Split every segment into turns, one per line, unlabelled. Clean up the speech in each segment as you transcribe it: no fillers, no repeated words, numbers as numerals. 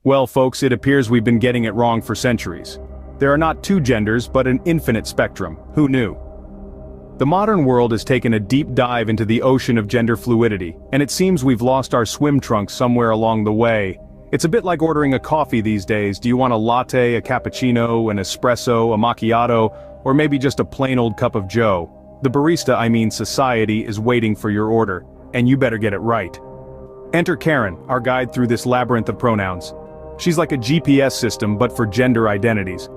Well, folks, it appears we've been getting it wrong for centuries. There are not two genders, but an infinite spectrum. Who knew? The modern world has taken a deep dive into the ocean of gender fluidity, and it seems we've lost our swim trunks somewhere along the way. It's a bit like ordering a coffee these days. Do you want a latte, a cappuccino, an espresso, a macchiato, or maybe just a plain old cup of joe? The barista, I mean society, is waiting for your order, and you better get it right. Enter Karen, our guide through this labyrinth of pronouns. She's like a GPS system, but for gender identities.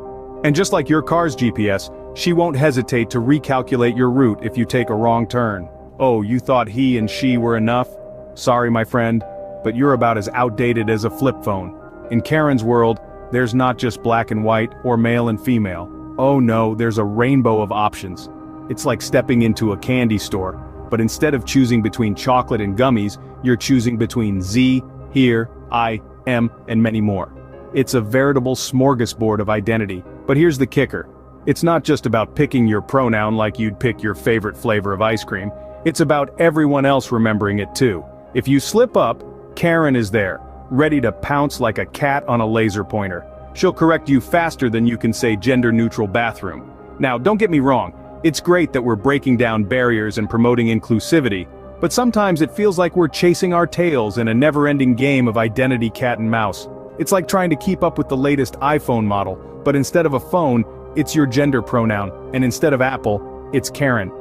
And just like your car's GPS, she won't hesitate to recalculate your route if you take a wrong turn. Oh, you thought he and she were enough? Sorry, my friend, but you're about as outdated as a flip phone. In Karen's world, there's not just black and white, or male and female. Oh no, there's a rainbow of options. It's like stepping into a candy store, but instead of choosing between chocolate and gummies, you're choosing between Z, here, I, M, and many more. It's a veritable smorgasbord of identity, but here's the kicker. It's not just about picking your pronoun like you'd pick your favorite flavor of ice cream, it's about everyone else remembering it too. If you slip up, Karen is there, ready to pounce like a cat on a laser pointer. She'll correct you faster than you can say gender-neutral bathroom. Now, don't get me wrong, it's great that we're breaking down barriers and promoting inclusivity, but sometimes it feels like we're chasing our tails in a never-ending game of identity cat and mouse. It's like trying to keep up with the latest iPhone model, but instead of a phone, it's your gender pronoun, and instead of Apple, it's Karen.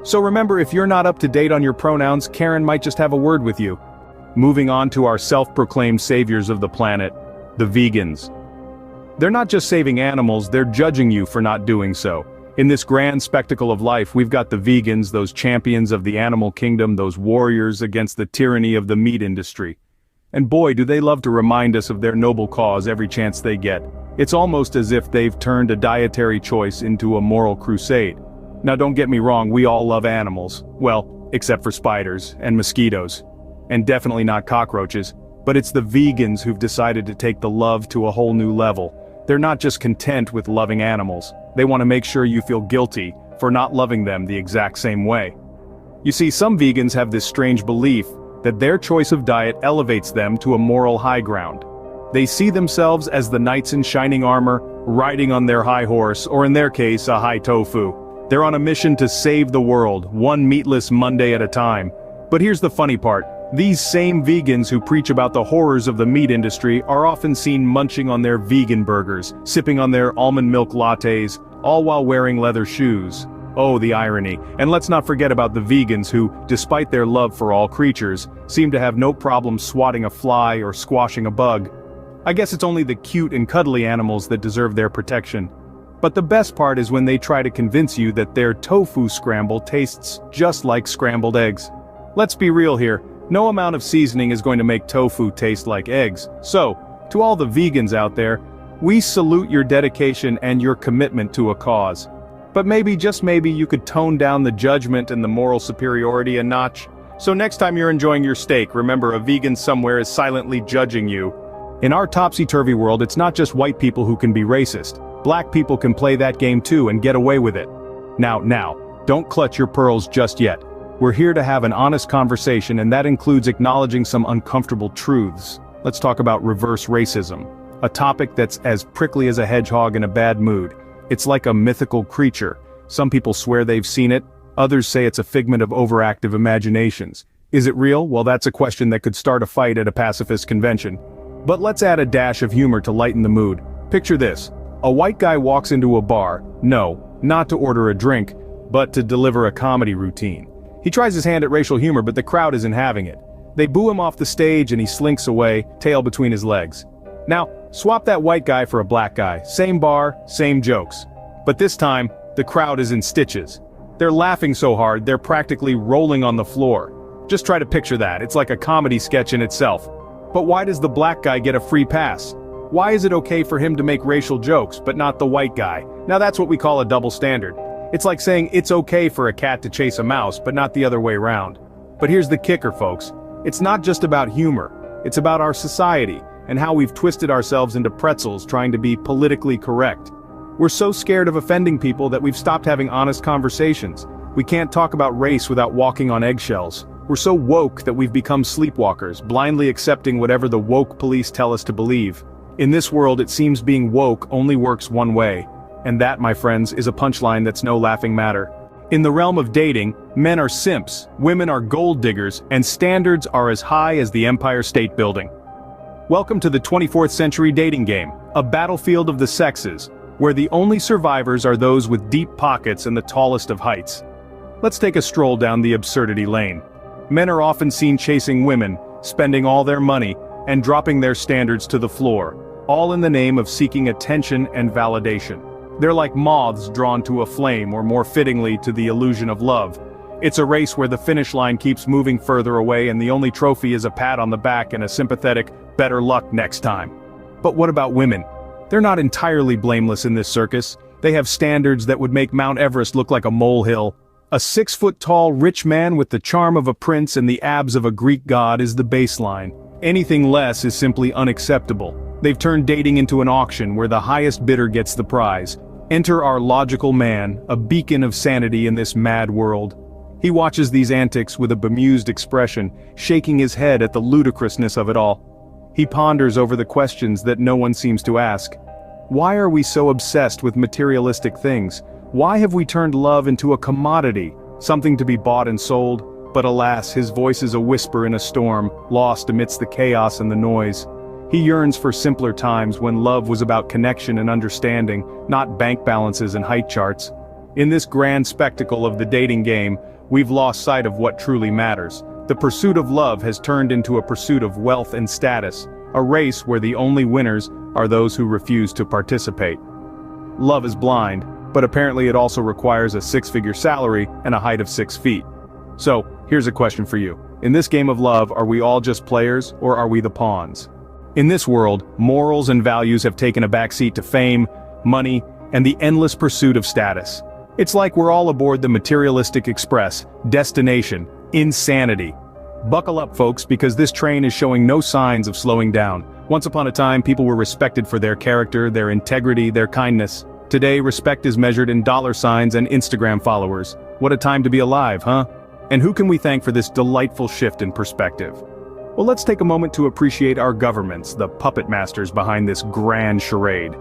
So remember, if you're not up to date on your pronouns, Karen might just have a word with you. Moving on to our self-proclaimed saviors of the planet, the vegans. They're not just saving animals, they're judging you for not doing so. In this grand spectacle of life, we've got the vegans, those champions of the animal kingdom, those warriors against the tyranny of the meat industry. And boy, do they love to remind us of their noble cause every chance they get. It's almost as if they've turned a dietary choice into a moral crusade. Now don't get me wrong, we all love animals. Well, except for spiders, and mosquitoes. And definitely not cockroaches. But it's the vegans who've decided to take the love to a whole new level. They're not just content with loving animals. They want to make sure you feel guilty for not loving them the exact same way. You see, some vegans have this strange belief that their choice of diet elevates them to a moral high ground. They see themselves as the knights in shining armor, riding on their high horse, or in their case, a high tofu. They're on a mission to save the world, one meatless Monday at a time. But here's the funny part. These same vegans who preach about the horrors of the meat industry are often seen munching on their vegan burgers, sipping on their almond milk lattes, all while wearing leather shoes. Oh, the irony. And let's not forget about the vegans who, despite their love for all creatures, seem to have no problem swatting a fly or squashing a bug. I guess it's only the cute and cuddly animals that deserve their protection. But the best part is when they try to convince you that their tofu scramble tastes just like scrambled eggs. Let's be real here, no amount of seasoning is going to make tofu taste like eggs. So, to all the vegans out there, we salute your dedication and your commitment to a cause. But maybe, just maybe, you could tone down the judgment and the moral superiority a notch. So next time you're enjoying your steak, remember a vegan somewhere is silently judging you. In our topsy-turvy world, it's not just white people who can be racist. Black people can play that game too and get away with it. Now, don't clutch your pearls just yet. We're here to have an honest conversation, and that includes acknowledging some uncomfortable truths. Let's talk about reverse racism, a topic that's as prickly as a hedgehog in a bad mood. It's like a mythical creature. Some people swear they've seen it, others say it's a figment of overactive imaginations. Is it real? Well, that's a question that could start a fight at a pacifist convention. But let's add a dash of humor to lighten the mood. Picture this. A white guy walks into a bar, no, not to order a drink, but to deliver a comedy routine. He tries his hand at racial humor, but the crowd isn't having it. They boo him off the stage and he slinks away, tail between his legs. Now, swap that white guy for a black guy, same bar, same jokes. But this time, the crowd is in stitches. They're laughing so hard, they're practically rolling on the floor. Just try to picture that, it's like a comedy sketch in itself. But why does the black guy get a free pass? Why is it okay for him to make racial jokes, but not the white guy? Now that's what we call a double standard. It's like saying it's okay for a cat to chase a mouse, but not the other way around. But here's the kicker, folks. It's not just about humor, it's about our society, and how we've twisted ourselves into pretzels trying to be politically correct. We're so scared of offending people that we've stopped having honest conversations. We can't talk about race without walking on eggshells. We're so woke that we've become sleepwalkers, blindly accepting whatever the woke police tell us to believe. In this world, it seems being woke only works one way. And that, my friends, is a punchline that's no laughing matter. In the realm of dating, men are simps, women are gold diggers, and standards are as high as the Empire State Building. Welcome to the 24th century dating game, a battlefield of the sexes, where the only survivors are those with deep pockets and the tallest of heights. Let's take a stroll down the absurdity lane. Men are often seen chasing women, spending all their money, and dropping their standards to the floor, all in the name of seeking attention and validation. They're like moths drawn to a flame, or more fittingly to the illusion of love. It's a race where the finish line keeps moving further away and the only trophy is a pat on the back and a sympathetic, "better luck next time." But what about women? They're not entirely blameless in this circus. They have standards that would make Mount Everest look like a molehill. A 6-foot-tall rich man with the charm of a prince and the abs of a Greek god is the baseline. Anything less is simply unacceptable. They've turned dating into an auction where the highest bidder gets the prize. Enter our logical man, a beacon of sanity in this mad world. He watches these antics with a bemused expression, shaking his head at the ludicrousness of it all. He ponders over the questions that no one seems to ask. Why are we so obsessed with materialistic things? Why have we turned love into a commodity, something to be bought and sold? But alas, his voice is a whisper in a storm, lost amidst the chaos and the noise. He yearns for simpler times when love was about connection and understanding, not bank balances and height charts. In this grand spectacle of the dating game, we've lost sight of what truly matters. The pursuit of love has turned into a pursuit of wealth and status, a race where the only winners are those who refuse to participate. Love is blind, but apparently it also requires a 6-figure salary and a height of 6 feet. So, here's a question for you. In this game of love, are we all just players, or are we the pawns? In this world, morals and values have taken a backseat to fame, money, and the endless pursuit of status. It's like we're all aboard the materialistic express, destination, insanity. Buckle up, folks, because this train is showing no signs of slowing down. Once upon a time, people were respected for their character, their integrity, their kindness. Today, respect is measured in dollar signs and Instagram followers. What a time to be alive, huh? And who can we thank for this delightful shift in perspective? Well, let's take a moment to appreciate our governments, the puppet masters behind this grand charade.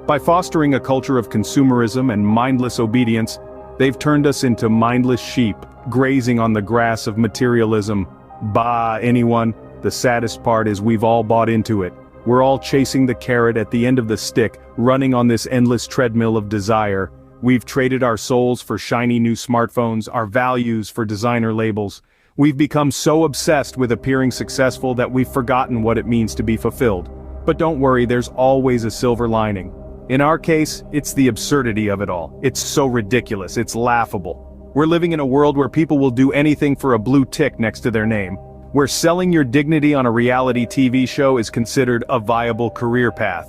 By fostering a culture of consumerism and mindless obedience, they've turned us into mindless sheep, grazing on the grass of materialism. Bah, anyone? The saddest part is we've all bought into it. We're all chasing the carrot at the end of the stick, running on this endless treadmill of desire. We've traded our souls for shiny new smartphones, our values for designer labels. We've become so obsessed with appearing successful that we've forgotten what it means to be fulfilled. But don't worry, there's always a silver lining. In our case, it's the absurdity of it all. It's so ridiculous, it's laughable. We're living in a world where people will do anything for a blue tick next to their name, where selling your dignity on a reality TV show is considered a viable career path,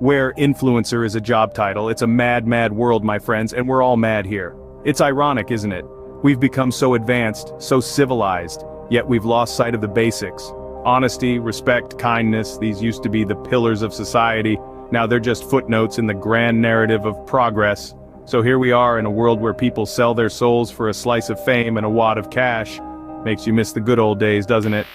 where influencer is a job title. It's a mad, mad world, my friends, and we're all mad here. It's ironic, isn't it? We've become so advanced, so civilized, yet we've lost sight of the basics. Honesty, respect, kindness, these used to be the pillars of society. Now they're just footnotes in the grand narrative of progress. So here we are in a world where people sell their souls for a slice of fame and a wad of cash. Makes you miss the good old days, doesn't it?